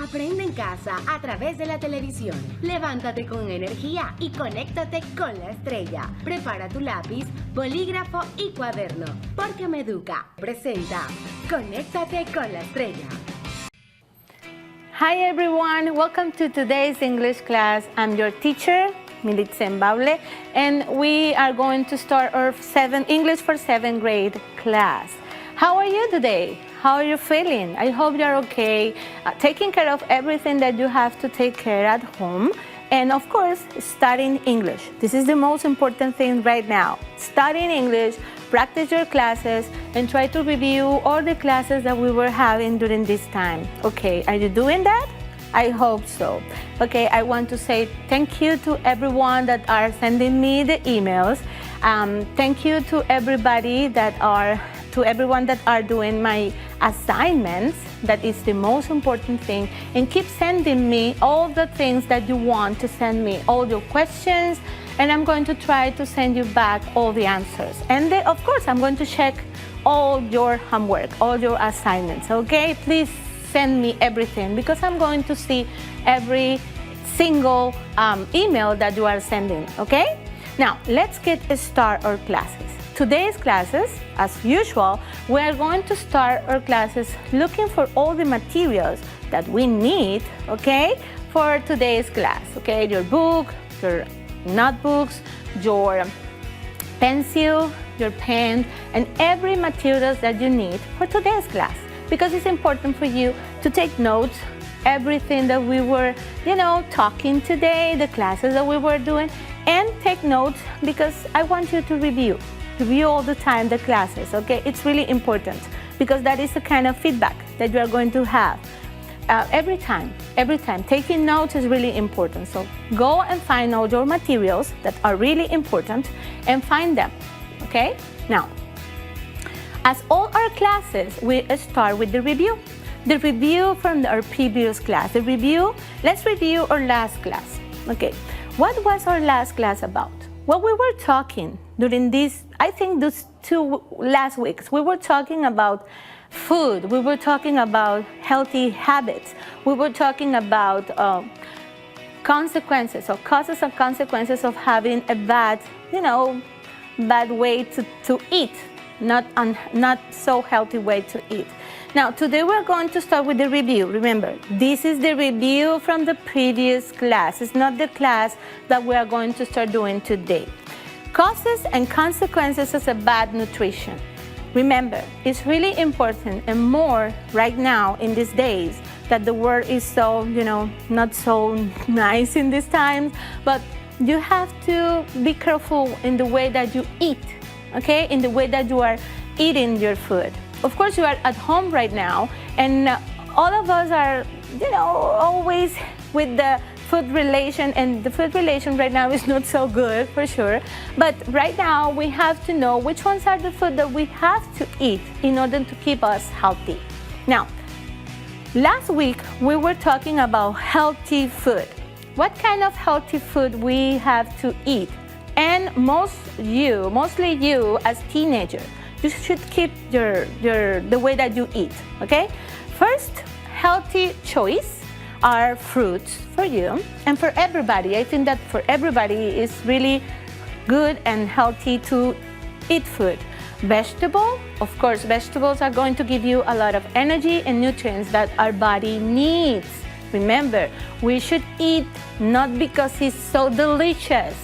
Aprende en casa a través de la televisión. Levántate con energía y conéctate con la estrella. Prepara tu lápiz, bolígrafo y cuaderno, porque Meduca presenta Conéctate con la estrella. Hi everyone, welcome to today's English class. I'm your teacher, Militzen Bable, and we are going to start our English for 7th grade class. How are you today? How are you feeling? I hope you're okay, taking care of everything that you have to take care at home, and of course, studying English. This is the most important thing right now. Studying English, practice your classes, and try to review all the classes that we were having during this time. Okay, are you doing that? I hope so. Okay, I want to say thank you to everyone that are sending me the emails. Thank you to everyone that are doing my assignments. That is the most important thing. And keep sending me all the things that you want to send me, all your questions, and I'm going to try to send you back all the answers. And then, of course, I'm going to check all your homework, all your assignments, okay? Please send me everything because I'm going to see every single email that you are sending, okay? Now, let's get started our classes. Today's classes, as usual, we are going to start our classes looking for all the materials that we need, okay, for today's class, okay? Your book, your notebooks, your pencil, your pen, and every materials that you need for today's class, because it's important for you to take notes, everything that we were, talking today, the classes that we were doing, and take notes because I want you to review all the time the classes, okay? It's really important because that is the kind of feedback that you are going to have every time. Taking notes is really important. So go and find all your materials that are really important and find them, okay? Now, as all our classes, we start with the review. The review from our previous class. Let's review our last class, okay? What was our last class about? Well, we were talking during these 2 last weeks. We were talking about food. We were talking about healthy habits. We were talking about consequences or causes and consequences of having a bad way to eat, not so healthy way to eat. Now, today we're going to start with the review. Remember, this is the review from the previous class. It's not the class that we are going to start doing today. Causes and consequences of a bad nutrition. Remember, it's really important and more right now in these days that the world is so, not so nice in these times, but you have to be careful in the way that you eat, okay? In the way that you are eating your food. Of course, you are at home right now, and all of us are, always with the food relation, and the food relation right now is not so good, for sure. But right now, we have to know which ones are the food that we have to eat in order to keep us healthy. Now, last week, we were talking about healthy food. What kind of healthy food we have to eat? And mostly you as teenager, you should keep the way that you eat, okay? First, healthy choice are fruits for you and for everybody. I think that for everybody it's really good and healthy to eat food. Vegetable, of course, vegetables are going to give you a lot of energy and nutrients that our body needs. Remember, we should eat not because it's so delicious.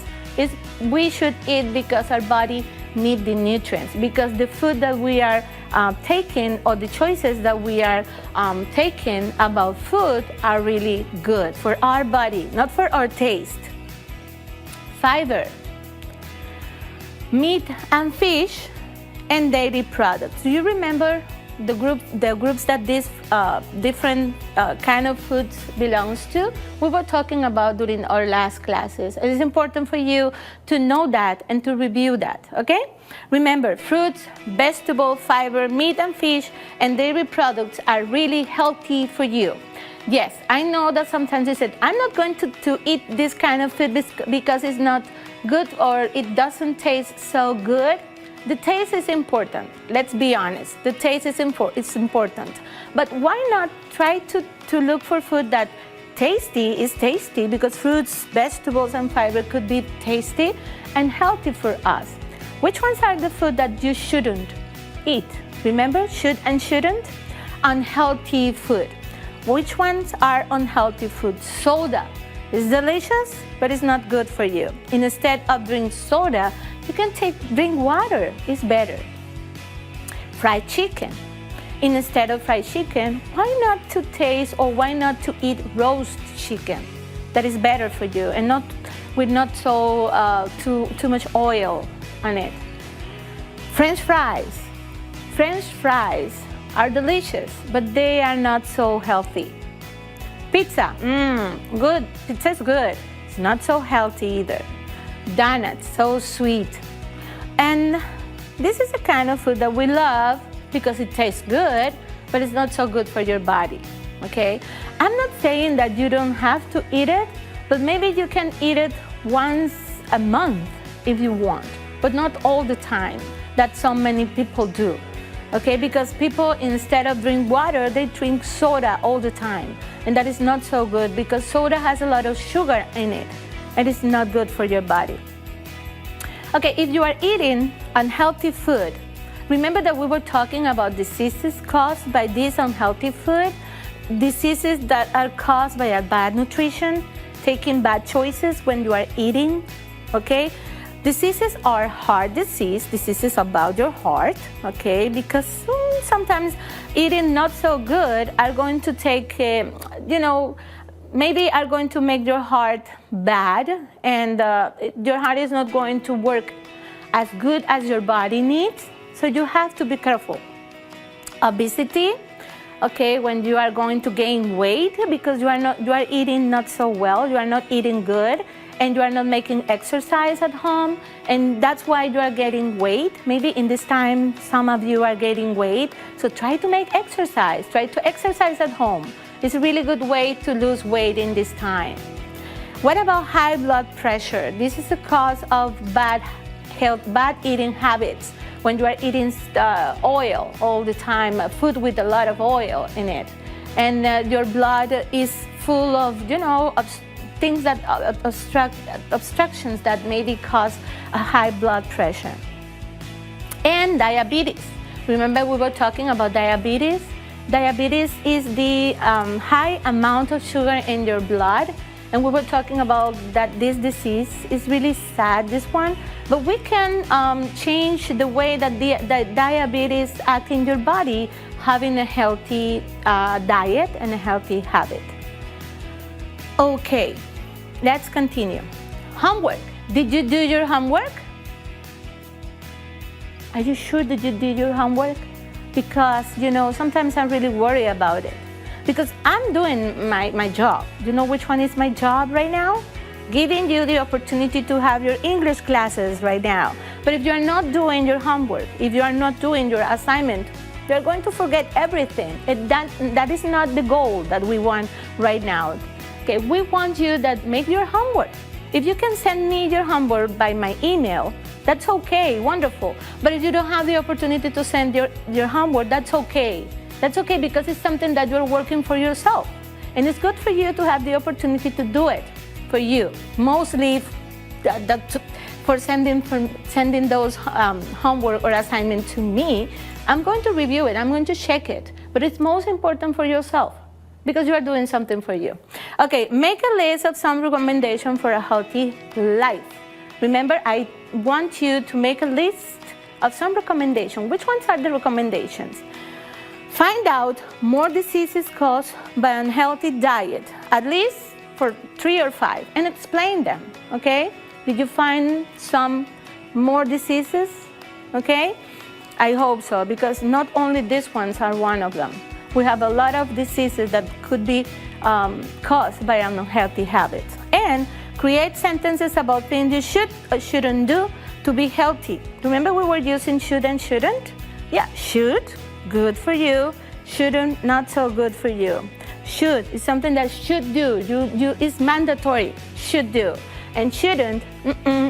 We should eat because our body need the nutrients, because the food that we are taking or the choices that we are taking about food are really good for our body, not for our taste. Fiber, meat and fish, and dairy products. Do you remember the groups that these different kind of foods belongs to? We were talking about during our last classes. It is important for you to know that and to review that, okay? Remember, fruits, vegetable, fiber, meat and fish, and dairy products are really healthy for you. Yes, I know that sometimes you said, I'm not going to eat this kind of food because it's not good or it doesn't taste so good. the taste is important. Let's be honest. The taste is important. But why not try to look for food that is tasty, because fruits, vegetables, and fiber could be tasty and healthy for us. Which ones are the food that you shouldn't eat? Remember, should and shouldn't? Unhealthy food. Which ones are unhealthy food? Soda. It's delicious, but it's not good for you. Instead of drink soda, you can drink water. It's better. Fried chicken. Instead of fried chicken, why not to taste or why not to eat roast chicken? That is better for you and not with not so too much oil on it. French fries. French fries are delicious, but they are not so healthy. Pizza, good. Pizza's good. It's not so healthy either. Donuts, so sweet. And this is the kind of food that we love because it tastes good, but it's not so good for your body, okay? I'm not saying that you don't have to eat it, but maybe you can eat it once a month if you want, but not all the time, that so many people do. Okay, because people, instead of drink water, they drink soda all the time. And that is not so good because soda has a lot of sugar in it. And it's not good for your body. Okay, if you are eating unhealthy food, remember that we were talking about diseases caused by this unhealthy food? Diseases that are caused by a bad nutrition, taking bad choices when you are eating, okay? Diseases are heart diseases about your heart, okay? Because sometimes eating not so good are going to take, maybe are going to make your heart bad, and your heart is not going to work as good as your body needs. So you have to be careful. Obesity, okay, when you are going to gain weight because you are eating not so well, you are not eating good, and you are not making exercise at home, and that's why you are getting weight. Maybe in this time, some of you are getting weight, so try to make exercise. Try to exercise at home. It's a really good way to lose weight in this time. What about high blood pressure? This is a cause of bad health, bad eating habits. When you are eating oil all the time, food with a lot of oil in it, and your blood is full of, things that obstructions that maybe cause a high blood pressure. And diabetes. Remember we were talking about diabetes? Diabetes is the high amount of sugar in your blood, and we were talking about that this disease is really sad, this one, but we can change the way that the diabetes acts in your body, having a healthy diet and a healthy habit. Okay, let's continue. Homework. Did you do your homework? Are you sure that you did your homework? Because, sometimes I'm really worried about it. Because I'm doing my job. You know which one is my job right now? Giving you the opportunity to have your English classes right now. But if you're not doing your homework, if you are not doing your assignment, you're going to forget everything. That is not the goal that we want right now. Okay, we want you that make your homework. If you can send me your homework by my email, that's okay, wonderful. But if you don't have the opportunity to send your homework, that's okay. That's okay because it's something that you're working for yourself. And it's good for you to have the opportunity to do it for you. Mostly for sending those homework or assignment to me, I'm going to review it, I'm going to check it. But it's most important for yourself, because you are doing something for you. Okay, make a list of some recommendations for a healthy life. Remember, I want you to make a list of some recommendations. Which ones are the recommendations? Find out more diseases caused by unhealthy diet, at least for 3 or 5, and explain them, okay? Did you find some more diseases, okay? I hope so, because not only these ones are one of them. We have a lot of diseases that could be caused by unhealthy habits. And create sentences about things you should or shouldn't do to be healthy. Remember we were using should and shouldn't? Yeah, should, good for you. Shouldn't, not so good for you. Should is something that should do. It's mandatory, should do. And shouldn't,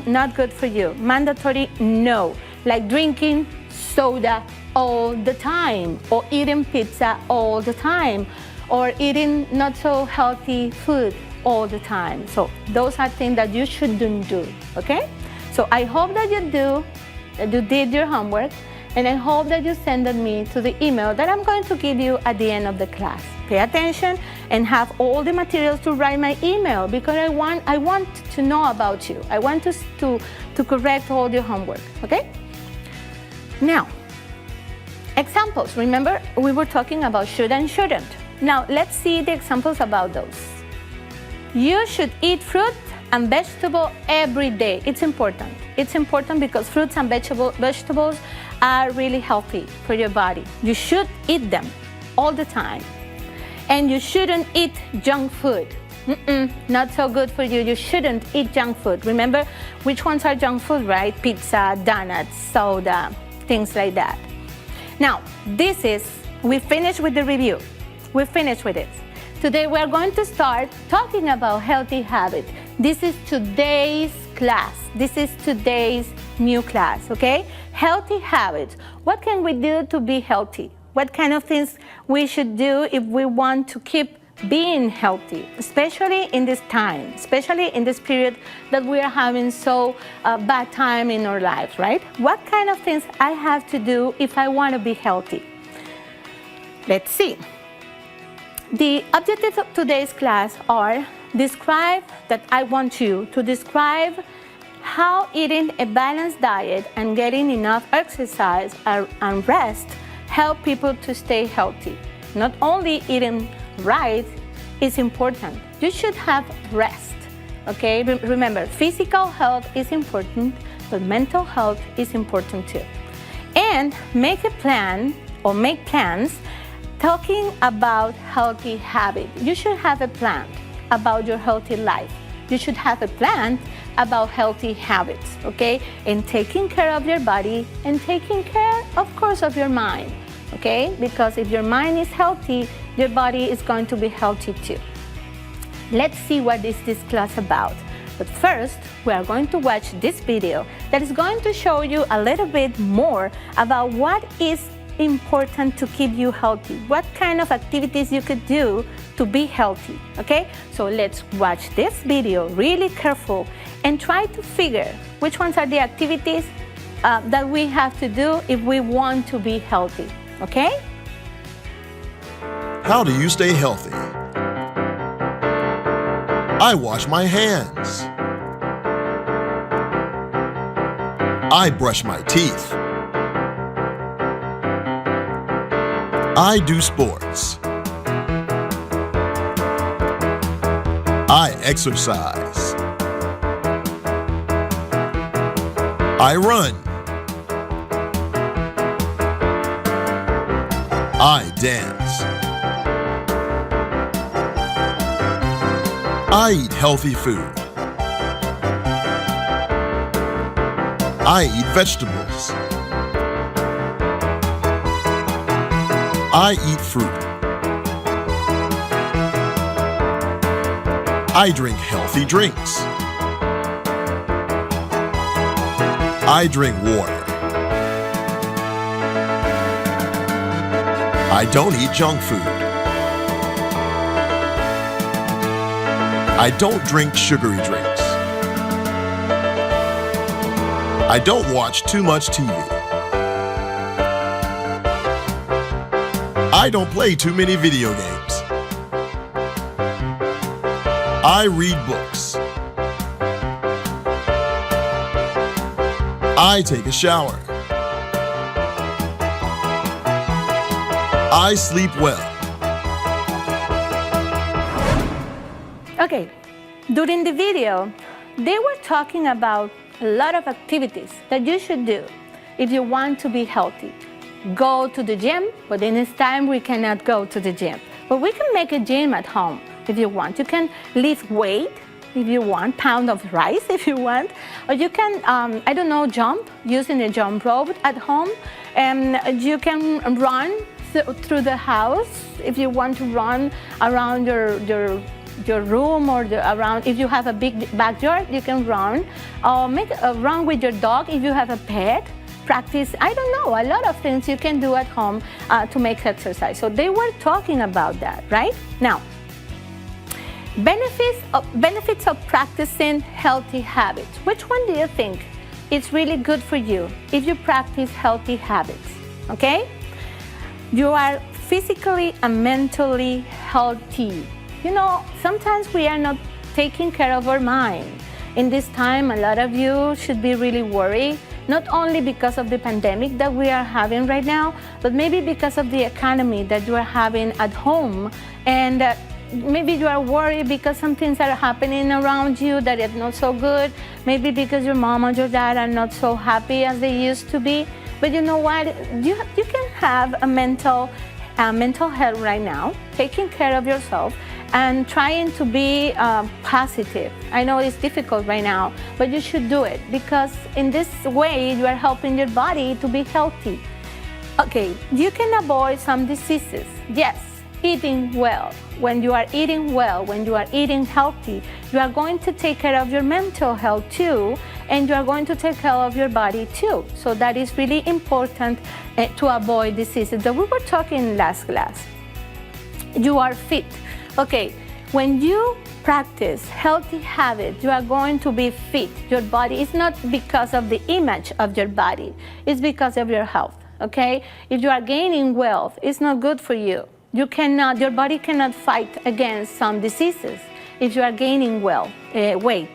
not good for you. Mandatory, no. like drinking soda all the time, or eating pizza all the time, or eating not so healthy food all the time. So those are things that you shouldn't do, okay? So I hope that you did your homework, and I hope that you send me to the email that I'm going to give you at the end of the class. Pay attention and have all the materials to write my email, because I want to know about you. I want to correct all your homework, okay? Now, examples. Remember, we were talking about should and shouldn't. Now, let's see the examples about those. You should eat fruit and vegetable every day. It's important. It's important because fruits and vegetables are really healthy for your body. You should eat them all the time. And you shouldn't eat junk food. Not so good for you. You shouldn't eat junk food. Remember which ones are junk food, right? Pizza, donuts, soda, things like that. Now, we finished with the review. We finished with it. Today we're going to start talking about healthy habits. This is today's class. This is today's new class, okay? Healthy habits. What can we do to be healthy? What kind of things we should do if we want to keep being healthy, especially in this time, especially in this period that we are having so bad time in our lives, right? What kind of things I have to do if I want to be healthy? Let's see. The objectives of today's class are I want you to describe how eating a balanced diet and getting enough exercise and rest help people to stay healthy. Not only eating right is important, you should have rest, okay? Remember, physical health is important, but mental health is important too. And make plans talking about healthy habits. You should have a plan about your healthy life. You should have a plan about healthy habits, okay? And taking care of your body and taking care, of course, of your mind, okay? Because if your mind is healthy, your body is going to be healthy too. Let's see what is this class about. But first, we are going to watch this video that is going to show you a little bit more about what is important to keep you healthy, what kind of activities you could do to be healthy, okay? So let's watch this video really careful and try to figure which ones are the activities that we have to do if we want to be healthy, okay? How do you stay healthy? I wash my hands. I brush my teeth. I do sports. I exercise. I run. I dance. I eat healthy food. I eat vegetables. I eat fruit. I drink healthy drinks. I drink water. I don't eat junk food. I don't drink sugary drinks. I don't watch too much TV. I don't play too many video games. I read books. I take a shower. I sleep well. Okay, during the video, they were talking about a lot of activities that you should do if you want to be healthy. Go to the gym, but in this time we cannot go to the gym. But we can make a gym at home if you want. You can lift weight if you want, pound of rice if you want, or you can, I don't know, jump using a jump rope at home, and you can run through the house if you want to run around your room or around. If you have a big backyard, you can run, or make a run with your dog if you have a pet. practice, I don't know, a lot of things you can do at home to make exercise. So they were talking about that, right? Now, benefits of practicing healthy habits. Which one do you think is really good for you if you practice healthy habits? Okay? You are physically and mentally healthy. You know, sometimes we are not taking care of our mind. In this time, a lot of you should be really worried, not only because of the pandemic that we are having right now, but maybe because of the economy that you are having at home. And maybe you are worried because some things are happening around you that are not so good. Maybe because your mom or your dad are not so happy as they used to be. But you know what? You can have a mental health right now, taking care of yourself and trying to be positive. I know it's difficult right now, but you should do it because in this way you are helping your body to be healthy. Okay, you can avoid some diseases. Yes, eating well. When you are eating well, when you are eating healthy, you are going to take care of your mental health too, and you are going to take care of your body too. So that is really important to avoid diseases that we were talking in last class. You are fit. Okay, when you practice healthy habits, you are going to be fit. Your body is not because of the image of your body, it's because of your health. Okay, if you are gaining wealth, it's not good for you. Your body cannot fight against some diseases if you are gaining weight.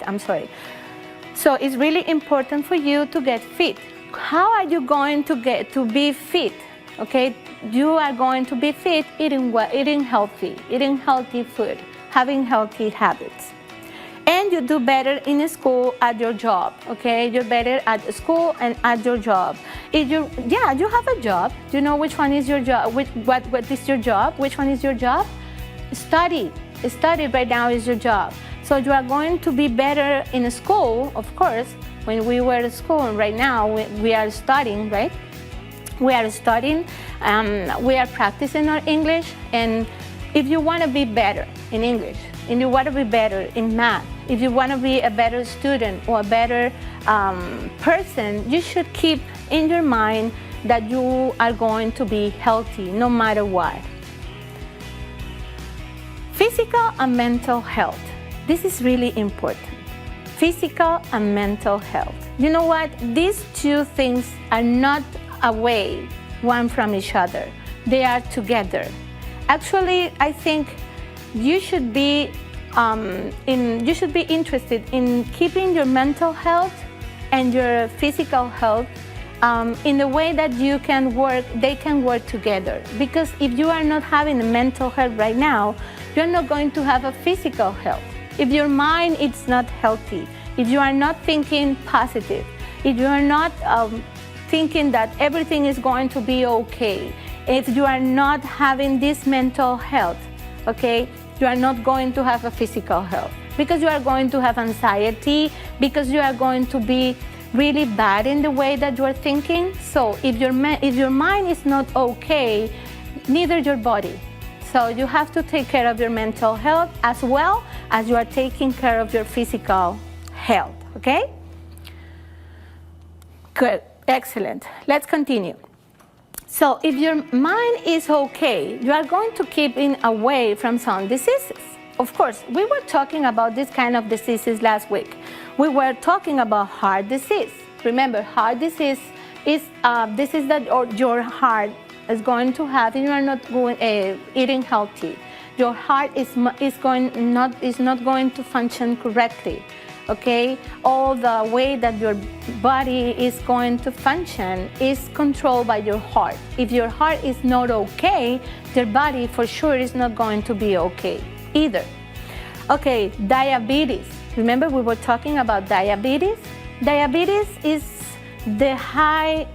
So it's really important for you to get fit. How are you going to get to be fit? Okay, you are going to be fit eating well, eating healthy food, having healthy habits. And you do better in school, at your job, okay? You're better at school and at your job. You have a job. Do you know which one is your job? What is your job? Which one is your job? Study right now is your job. So you are going to be better in school, of course. When we were at school, and right now we are studying, right? We are studying, we are practicing our English, and if you want to be better in English, and you want to be better in math, if you want to be a better student or a better person, you should keep in your mind that you are going to be healthy no matter what. Physical and mental health. This is really important. Physical and mental health. You know what? These two things are not away one from each other. They are together. Actually, I think you should be interested in keeping your mental health and your physical health in the way that they can work together. Because if you are not having a mental health right now, you're not going to have a physical health. If your mind is not healthy, if you are not thinking positive, if you are not thinking that everything is going to be okay, if you are not having this mental health, okay, you are not going to have a physical health, because you are going to have anxiety, because you are going to be really bad in the way that you are thinking. So if your mind is not okay, neither your body. So you have to take care of your mental health as well as you are taking care of your physical health, okay? Good, excellent. Let's continue. So if your mind is okay, you are going to keep away from some diseases. Of course, we were talking about this kind of diseases last week. We were talking about heart disease. Remember, heart disease is disease that your heart is going to have if you are not eating healthy. Your heart is not going to function correctly. Okay, all the way that your body is going to function is controlled by your heart. If your heart is not okay, your body for sure is not going to be okay either. Okay, diabetes. Remember we were talking about diabetes? Diabetes is the high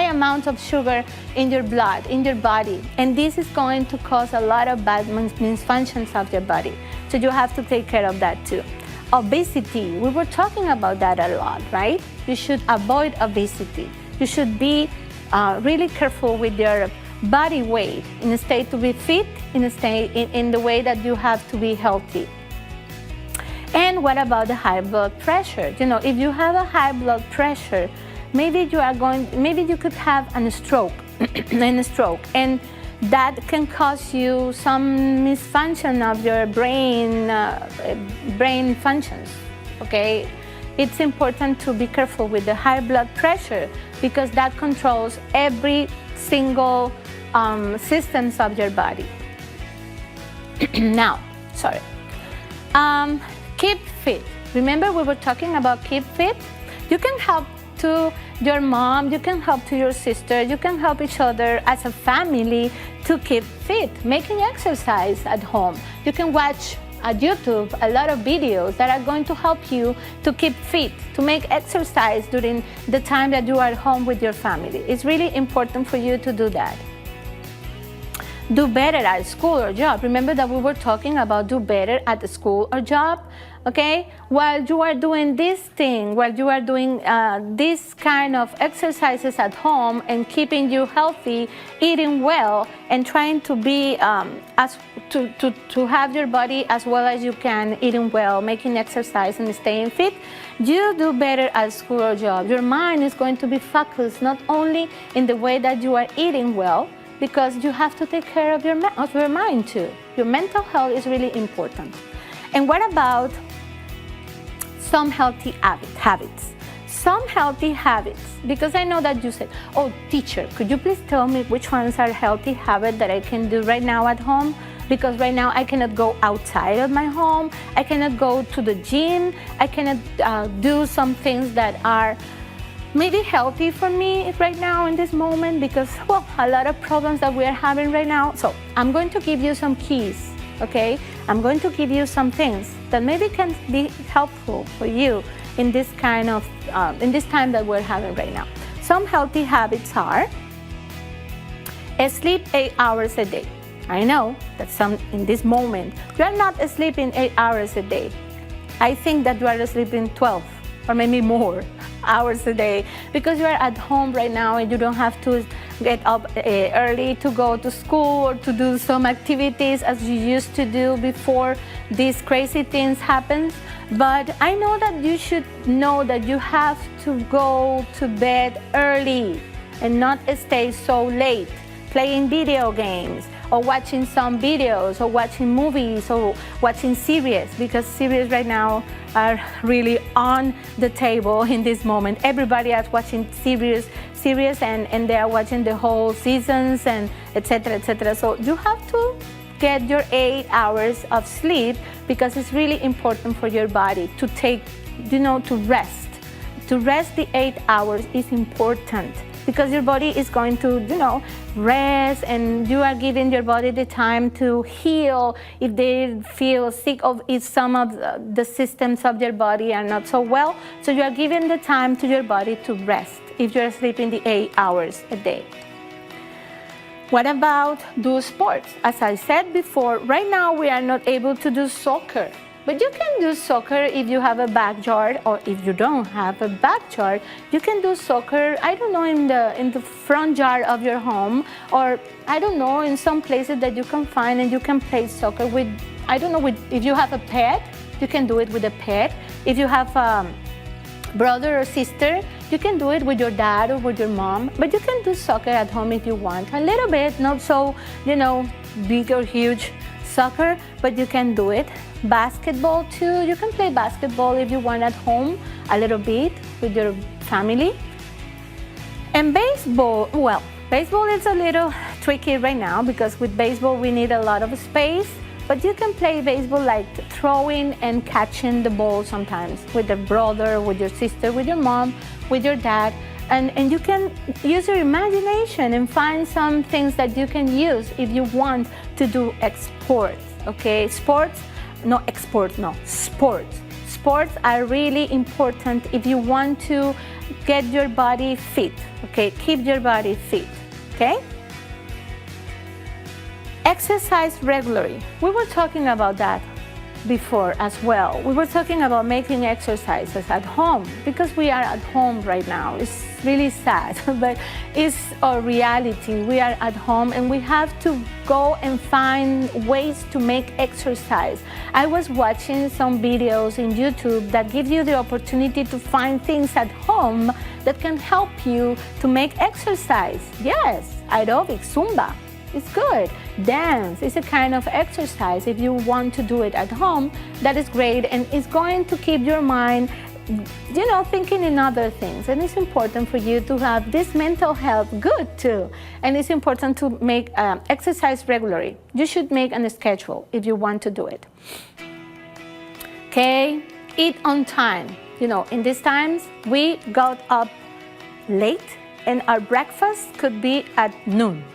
amount of sugar in your blood, in your body, and this is going to cause a lot of bad misfunctions of your body. So you have to take care of that too. Obesity, we were talking about that a lot, right? You should avoid obesity. You should be really careful with your body weight in a state to be fit, in the way that you have to be healthy. And what about the high blood pressure? You know, if you have a high blood pressure, maybe you could have a stroke, and that can cause you some misfunction of your brain functions, okay? It's important to be careful with the high blood pressure because that controls every single systems of your body. Now, keep fit. Remember we were talking about keep fit? You can help to your mom, you can help to your sister, you can help each other as a family to keep fit, making exercise at home. You can watch at YouTube a lot of videos that are going to help you to keep fit, to make exercise during the time that you are at home with your family. It's really important for you to do that. Do better at school or job. Remember that we were talking about do better at the school or job, okay? While you are doing this thing, while you are doing this kind of exercises at home and keeping you healthy, eating well, and trying to be to have your body as well as you can, eating well, making exercise and staying fit, you do better at school or job. Your mind is going to be focused not only in the way that you are eating well, because you have to take care of your mind too. Your mental health is really important. And what about some healthy habits? Some healthy habits, because I know that you said, oh, teacher, could you please tell me which ones are healthy habits that I can do right now at home? Because right now I cannot go outside of my home, I cannot go to the gym, I cannot do some things that are maybe healthy for me right now in this moment because, well, a lot of problems that we are having right now. So I'm going to give you some keys, okay? I'm going to give you some things that maybe can be helpful for you in this kind of, in this time that we're having right now. Some healthy habits are sleep 8 hours a day. I know that in this moment, you are not sleeping 8 hours a day. I think that you are sleeping 12 or maybe more hours a day because you are at home right now and you don't have to get up early to go to school or to do some activities as you used to do before these crazy things happen. But I know that you should know that you have to go to bed early and not stay so late playing video games or watching some videos or watching movies or watching series, because series right now are really on the table in this moment. Everybody is watching series and they are watching the whole seasons and etc. etc. So you have to get your 8 hours of sleep because it's really important for your body to take, to rest. To rest the 8 hours is important because your body is going to, rest, and you are giving your body the time to heal if they feel sick or if some of the systems of your body are not so well. So you are giving the time to your body to rest if you're sleeping the 8 hours a day. What about do sports? As I said before, right now we are not able to do soccer. But you can do soccer if you have a backyard, or if you don't have a backyard, you can do soccer, I don't know, in the front yard of your home, or I don't know, in some places that you can find and you can play soccer with, I don't know, if you have a pet, you can do it with a pet. If you have a brother or sister, you can do it with your dad or with your mom. But you can do soccer at home if you want, a little bit, not so, big or huge soccer, but you can do it. Basketball too, you can play basketball if you want at home a little bit with your family. And baseball, well, baseball is a little tricky right now because with baseball we need a lot of space, but you can play baseball like throwing and catching the ball sometimes with your brother, with your sister, with your mom, with your dad. And you can use your imagination and find some things that you can use if you want to do sports, okay? Sports are really important if you want to get your body fit, okay? Keep your body fit, okay? Exercise regularly. We were talking about that before as well. We were talking about making exercises at home because we are at home right now. It's really sad, but it's our reality. We are at home and we have to go and find ways to make exercise. I was watching some videos in YouTube that give you the opportunity to find things at home that can help you to make exercise. Yes, aerobic, Zumba. It's good. Dance is a kind of exercise. If you want to do it at home, that is great, and it's going to keep your mind, thinking in other things. And it's important for you to have this mental health good too. And it's important to make exercise regularly. You should make a schedule if you want to do it. Okay, eat on time. In these times, we got up late and our breakfast could be at noon.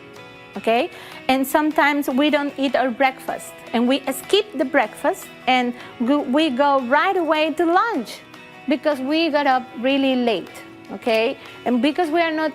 Okay, and sometimes we don't eat our breakfast and we skip the breakfast and we go right away to lunch because we got up really late. Okay, and because we are not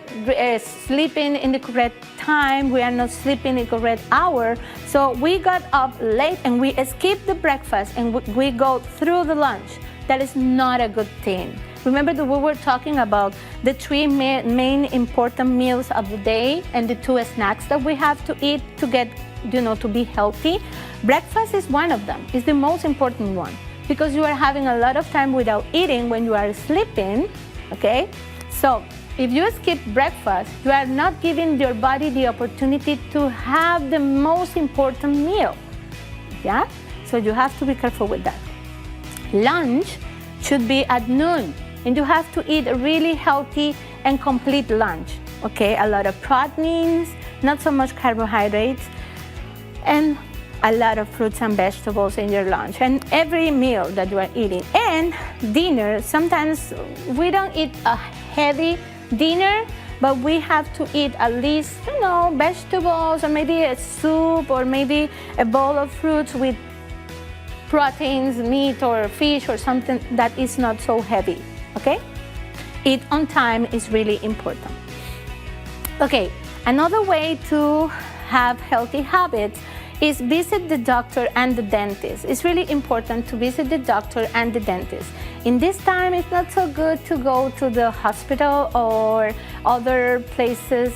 sleeping in the correct time, we are not sleeping in the correct hour, so we got up late and we skip the breakfast and we go through the lunch. That is not a good thing. Remember that we were talking about the three main important meals of the day and the 2 snacks that we have to eat to get, to be healthy. Breakfast is one of them. It's the most important one because you are having a lot of time without eating when you are sleeping, okay? So if you skip breakfast, you are not giving your body the opportunity to have the most important meal, yeah? So you have to be careful with that. Lunch should be at noon. And you have to eat a really healthy and complete lunch, okay? A lot of proteins, not so much carbohydrates, and a lot of fruits and vegetables in your lunch, and every meal that you are eating. And dinner, sometimes we don't eat a heavy dinner, but we have to eat at least, vegetables, or maybe a soup, or maybe a bowl of fruits with proteins, meat or fish or something that is not so heavy. Okay? Eat on time is really important. Okay, another way to have healthy habits is visit the doctor and the dentist. It's really important to visit the doctor and the dentist. In this time, it's not so good to go to the hospital or other places,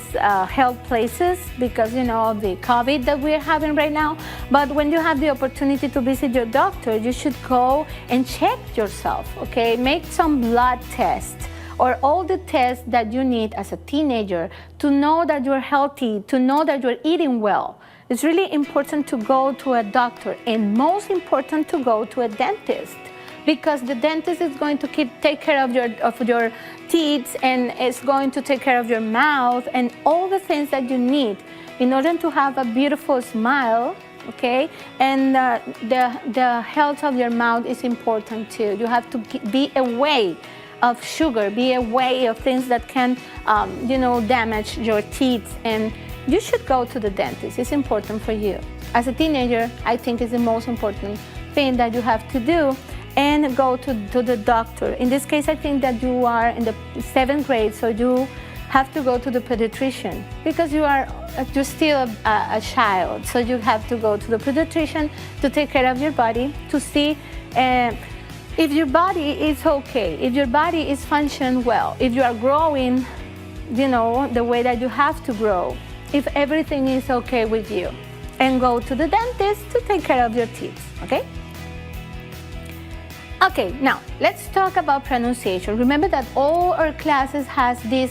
health places, because of the COVID that we're having right now. But when you have the opportunity to visit your doctor, you should go and check yourself, okay? Make some blood tests or all the tests that you need as a teenager to know that you're healthy, to know that you're eating well. It's really important to go to a doctor, and most important to go to a dentist, because the dentist is going to take care of your teeth, and is going to take care of your mouth and all the things that you need in order to have a beautiful smile, okay? And the health of your mouth is important too. You have to be away of sugar, be away of things that can, damage your teeth, and you should go to the dentist. It's important for you. As a teenager, I think it's the most important thing that you have to do, and go to the doctor. In this case, I think that you are in the 7th grade, so you have to go to the pediatrician because you're still a child. So you have to go to the pediatrician to take care of your body, to see if your body is okay, if your body is functioning well, if you are growing, the way that you have to grow, if everything is okay with you. And go to the dentist to take care of your teeth, okay? Okay, now let's talk about pronunciation. Remember that all our classes has this,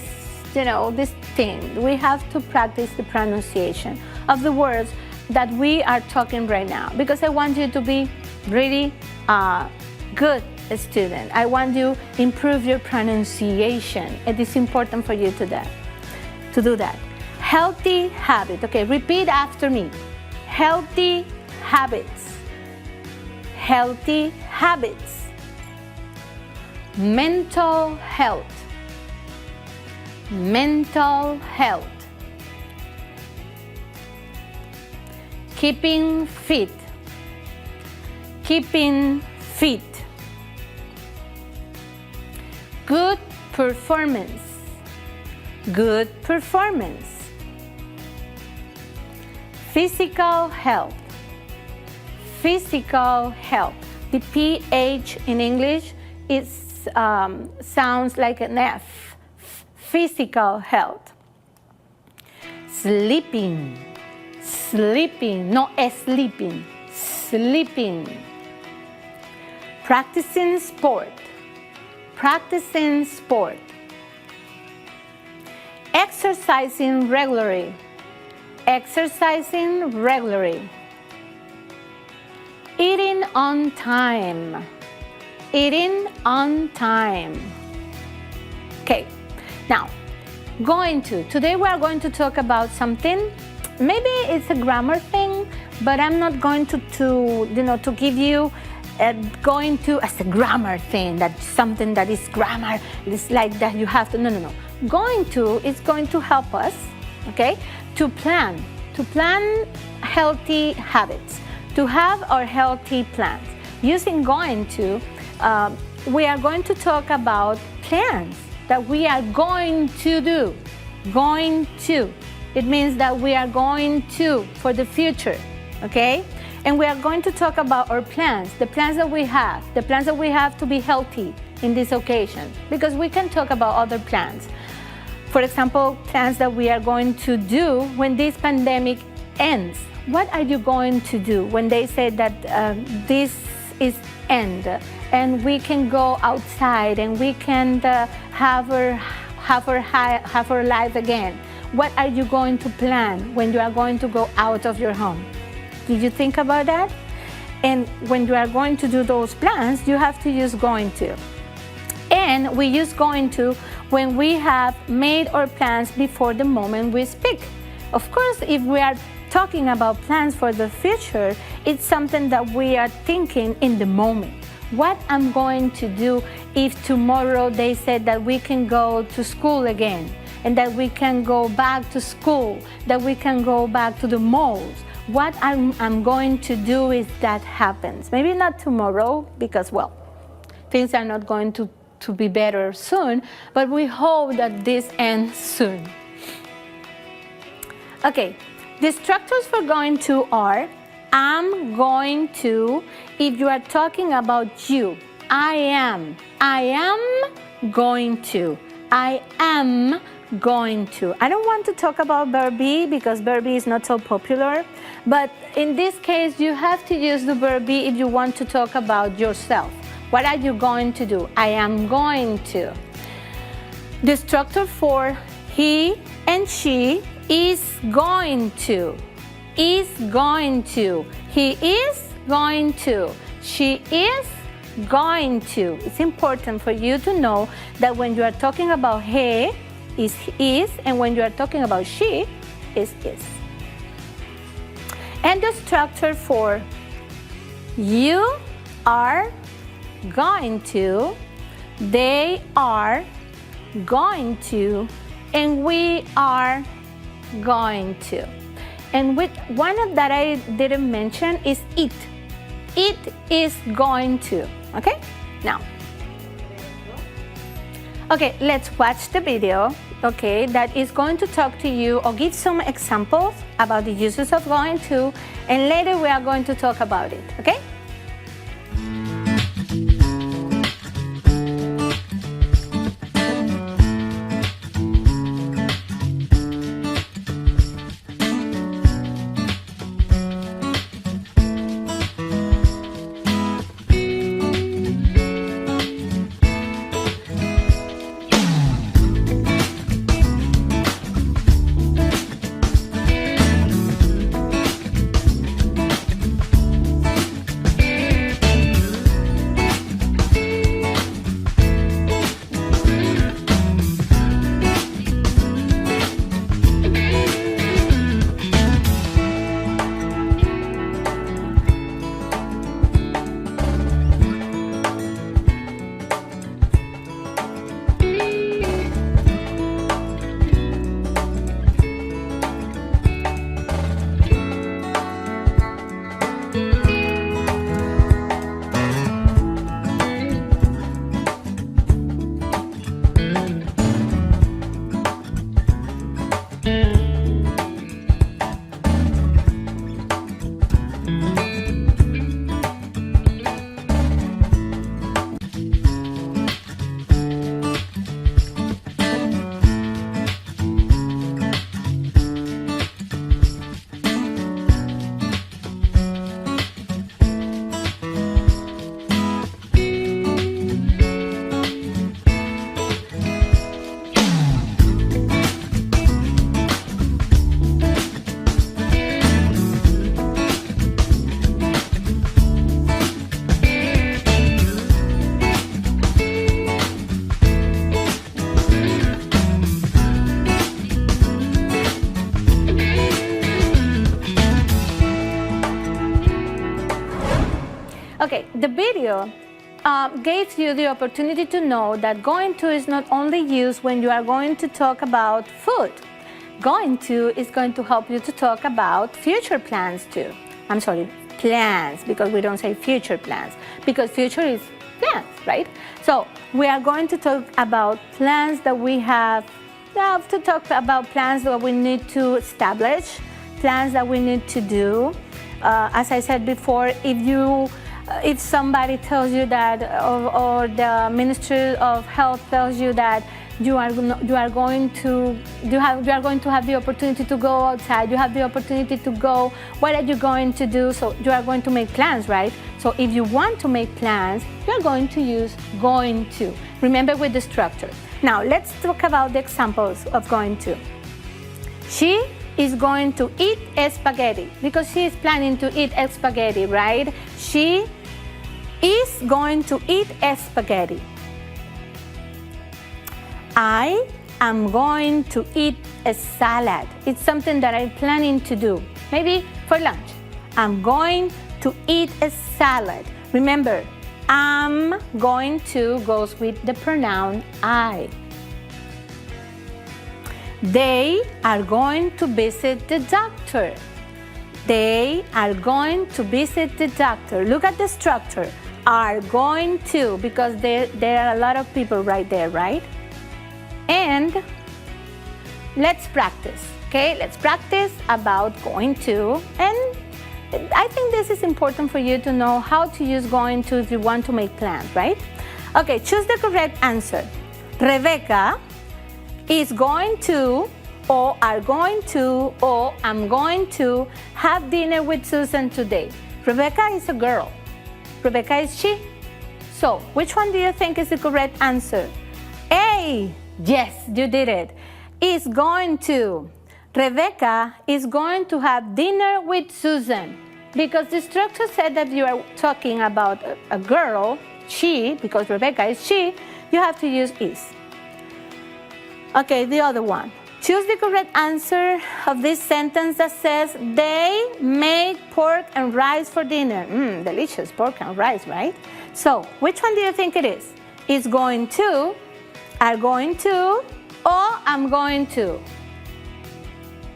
this thing. We have to practice the pronunciation of the words that we are talking right now, because I want you to be really good student. I want you to improve your pronunciation. It is important for you to do that. Healthy habit. Okay, repeat after me. Healthy habits. Healthy habits. Mental health. Mental health. Keeping fit. Keeping fit. Good performance. Good performance. Physical health. Physical health. The PH in English sounds like an F. physical health. Sleeping, sleeping, not sleeping, sleeping. Practicing sport, practicing sport. Exercising regularly, exercising regularly. Eating on time, eating on time. Okay, now, today we are going to talk about something, maybe it's a grammar thing, but I'm not going to give you going to as a grammar thing, that's something that is grammar, it's like that you have to, no. Going to is going to help us, okay, to plan healthy habits, to have our healthy plans. Using going to, we are going to talk about plans that we are going to do. Going to. It means that we are going to for the future, okay? And we are going to talk about our plans, the plans that we have to be healthy in this occasion, because we can talk about other plans. For example, plans that we are going to do when this pandemic ends. What are you going to do when they say that this is end and we can go outside and we can have our life again? What are you going to plan when you are going to go out of your home? Did you think about that? And when you are going to do those plans, you have to use going to. And we use going to when we have made our plans before the moment we speak. Of course, if we are talking about plans for the future, it's something that we are thinking in the moment. What I'm going to do if tomorrow they said that we can go to school again, and that we can go back to school, that we can go back to the malls. What I'm going to do if that happens. Maybe not tomorrow, because, well, things are not going to be better soon, but we hope that this ends soon. Okay, the structures for going to are, I'm going to, if you are talking about you, I am going to, I am going to. I don't want to talk about verb be because verb be is not so popular, but in this case you have to use the verb be if you want to talk about yourself. What are you going to do? I am going to. The structure for he and she is going to. Is going to. He is going to. She is going to. It's important for you to know that when you are talking about he, is, and when you are talking about she, is. And the structure for you are going to, they are going to, and we are going to. And with one that I didn't mention is it. It is going to, okay? Now, okay, let's watch the video, okay, that is going to talk to you or give some examples about the uses of going to, and later we are going to talk about it, okay? Okay, the video gave you the opportunity to know that going to is not only used when you are going to talk about food. Going to is going to help you to talk about future plans too. I'm sorry, plans, because we don't say future plans, because future is plans, right? So we are going to talk about plans that we have to talk about plans that we need to establish, plans that we need to do. As I said before, if somebody tells you that, or the Ministry of Health tells you that you are going to have the opportunity to go outside, you have the opportunity to go, what are you going to do? So you are going to make plans, right? So if you want to make plans, you're going to use going to. Remember with the structure. Now let's talk about the examples of going to. She is going to eat spaghetti because she is planning to eat spaghetti, right? She is going to eat spaghetti. I am going to eat a salad. It's something that I'm planning to do, maybe for lunch. I'm going to eat a salad. Remember, I'm going to goes with the pronoun I. They are going to visit the doctor. They are going to visit the doctor. Look at the structure. Are going to, because there are a lot of people right there, right? And let's practice, okay? Let's practice about going to. And I think this is important for you to know how to use going to if you want to make plans, right? Okay, choose the correct answer. Rebecca is going to, or are going to, or I'm going to have dinner with Susan today. Rebecca is a girl. Rebecca is she. So, which one do you think is the correct answer? A. Yes, you did it. Is going to. Rebecca is going to have dinner with Susan. Because the structure said that you are talking about a girl, she, because Rebecca is she, you have to use is. Okay, the other one. Choose the correct answer of this sentence that says, they make pork and rice for dinner. Delicious pork and rice, right? So, which one do you think it is? Is going to, are going to, or I'm going to?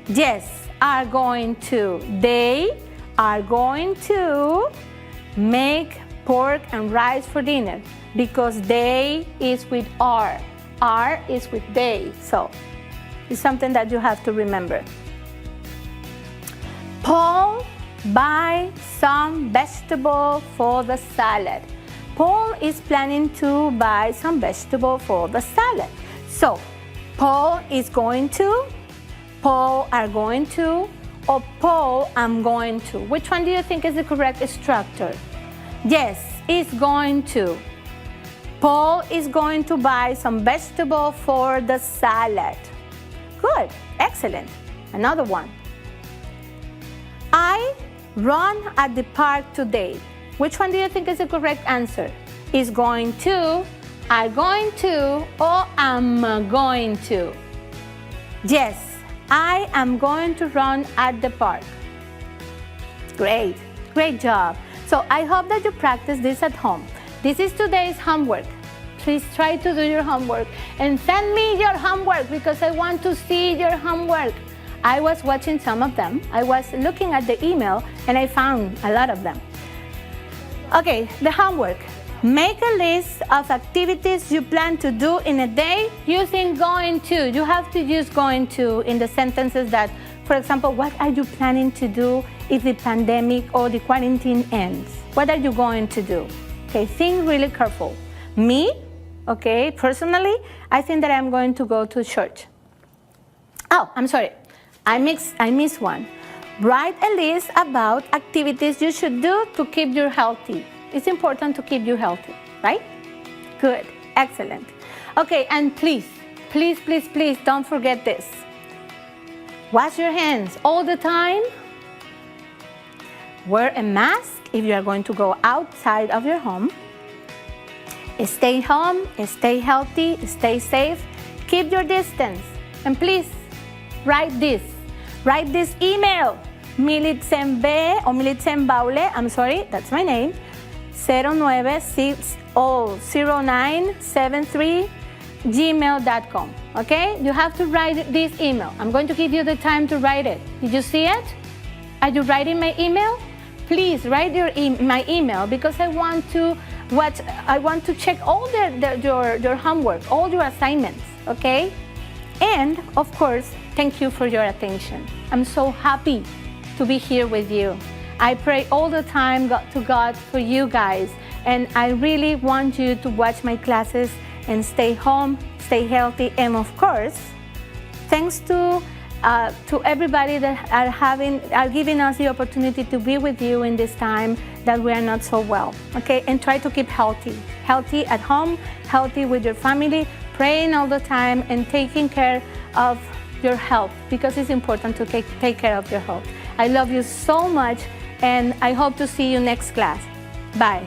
Yes, are going to. They are going to make pork and rice for dinner because they is with are. Are is with they. So, it's something that you have to remember. Paul buy some vegetable for the salad. Paul is planning to buy some vegetable for the salad. So, Paul is going to, Paul are going to, or Paul I'm going to. Which one do you think is the correct structure? Yes, is going to. Paul is going to buy some vegetable for the salad. Good, excellent. Another one. I run at the park today. Which one do you think is the correct answer? Is going to, are going to, or am going to? Yes, I am going to run at the park. Great, great job. So I hope that you practice this at home. This is today's homework. Please try to do your homework and send me your homework because I want to see your homework. I was watching some of them. I was looking at the email and I found a lot of them. Okay, the homework. Make a list of activities you plan to do in a day using going to. You have to use going to in the sentences that, for example, what are you planning to do if the pandemic or the quarantine ends? What are you going to do? Okay, think really careful. Me, okay, personally, I think that I'm going to go to church. Oh, I'm sorry. I missed one. Write a list about activities you should do to keep you healthy. It's important to keep you healthy, right? Good, excellent. Okay, and please, please, please, please don't forget this. Wash your hands all the time. Wear a mask if you are going to go outside of your home. Stay home, stay healthy, stay safe, keep your distance. And please, write this email, Militzenbaule, I'm sorry, that's my name, 0973gmail.com. Okay? You have to write this email. I'm going to give you the time to write it. Did you see it? Are you writing my email? Please write my email, because I want to check all your homework, all your assignments. Okay? And of course, thank you for your attention. I'm so happy to be here with you. I pray all the time to God for you guys, and I really want you to watch my classes and stay home, stay healthy, and of course, thanks to everybody that are giving us the opportunity to be with you in this time that we are not so well. Okay, and try to keep healthy at home, healthy with your family, praying all the time, and taking care of your health, because it's important to take care of your health. I love you so much, and I hope to see you next class. Bye.